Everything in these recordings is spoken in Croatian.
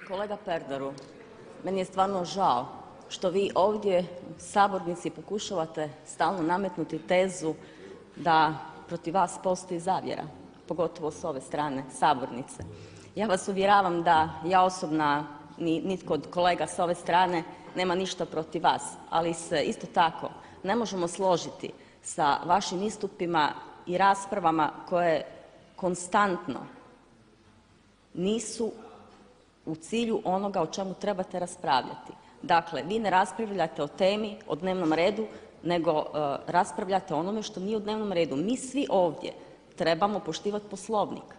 Kolega Pernaru, meni je stvarno žao što vi ovdje u sabornici pokušavate stalno nametnuti tezu da protiv vas postoji zavjera, pogotovo s ove strane sabornice. Ja vas uvjeravam da ja osobno ni nitko od kolega s ove strane nema ništa protiv vas, ali se isto tako ne možemo složiti sa vašim istupima i raspravama koje konstantno nisu u cilju onoga o čemu trebate raspravljati. Dakle, vi ne raspravljate o temi, o dnevnom redu, nego raspravljate o onome što nije u dnevnom redu. Mi svi ovdje trebamo poštivati Poslovnik.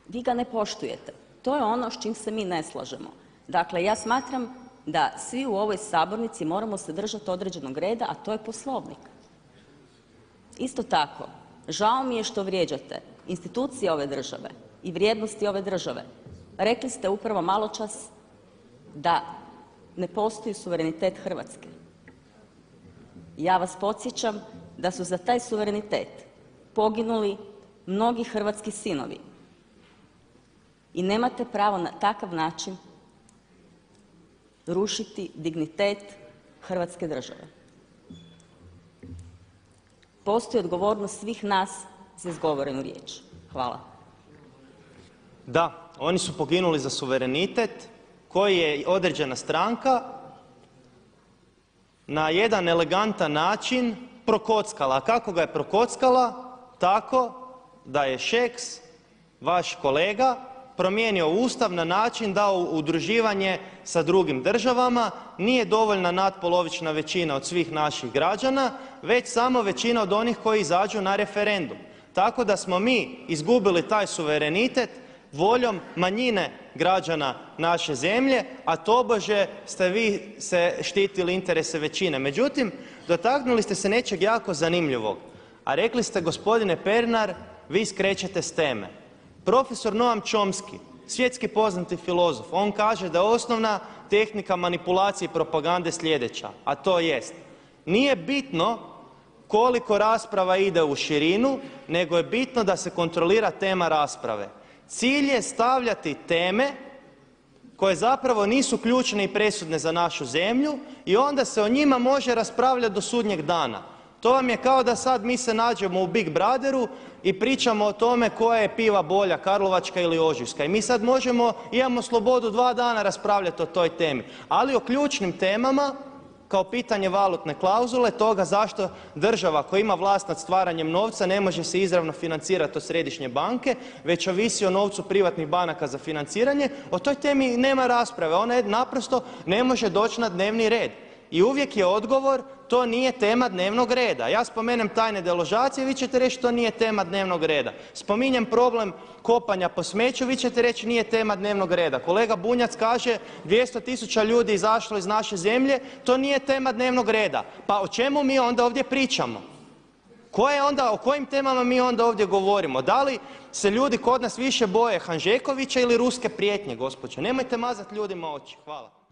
Vi ga ne poštujete. To je ono s čim se mi ne slažemo. Dakle, ja smatram da svi u ovoj sabornici moramo se držati određenog reda, a to je Poslovnik. Isto tako, žao mi je što vrijeđate institucije ove države i vrijednosti ove države. Rekli ste upravo maločas da ne postoji suverenitet Hrvatske. Ja vas podsjećam da su za taj suverenitet poginuli mnogi hrvatski sinovi i nemate pravo na takav način rušiti dignitet Hrvatske države. Postoji odgovornost svih nas za izgovorenu riječ. Hvala. Da, oni su poginuli za suverenitet koji je određena stranka na jedan elegantan način prokockala. A kako ga je prokockala? Tako da je Šeks, vaš kolega, promijenio Ustav na način da udruživanje sa drugim državama nije dovoljna natpolovična većina od svih naših građana, već samo većina od onih koji izađu na referendum. Tako da smo mi izgubili taj suverenitet voljom manjine građana naše zemlje, a tobože ste vi se štitili interese većine. Međutim, dotaknuli ste se nečeg jako zanimljivog, a rekli ste, gospodine Pernar, vi skrećete s teme. Profesor Noam Chomsky, svjetski poznati filozof, on kaže da je osnovna tehnika manipulacije i propagande sljedeća, a to jest: nije bitno koliko rasprava ide u širinu, nego je bitno da se kontrolira tema rasprave. Cilj je stavljati teme koje zapravo nisu ključne i presudne za našu zemlju i onda se o njima može raspravljati do sudnjeg dana. To vam je kao da sad mi se nađemo u Big Brotheru i pričamo o tome koja je piva bolja, Karlovačka ili Ožujska. I mi sad imamo slobodu 2 dana raspravljati o toj temi. Ali o ključnim temama, kao pitanje valutne klauzule, toga zašto država koja ima vlast nad stvaranjem novca ne može se izravno financirati od središnje banke, već ovisi o novcu privatnih banaka za financiranje, o toj temi nema rasprave. Ona naprosto ne može doći na dnevni red. I uvijek je odgovor: to nije tema dnevnog reda. Ja spomenem tajne deložacije, vi ćete reći to nije tema dnevnog reda. Spominjem problem kopanja po smeću, vi ćete reći nije tema dnevnog reda. Kolega Bunjac kaže 200.000 ljudi izašlo iz naše zemlje, to nije tema dnevnog reda. Pa o čemu mi onda ovdje pričamo? O kojim temama mi onda ovdje govorimo? Da li se ljudi kod nas više boje Hanžekovića ili ruske prijetnje, gospođo? Nemojte mazati ljudima oči. Hvala.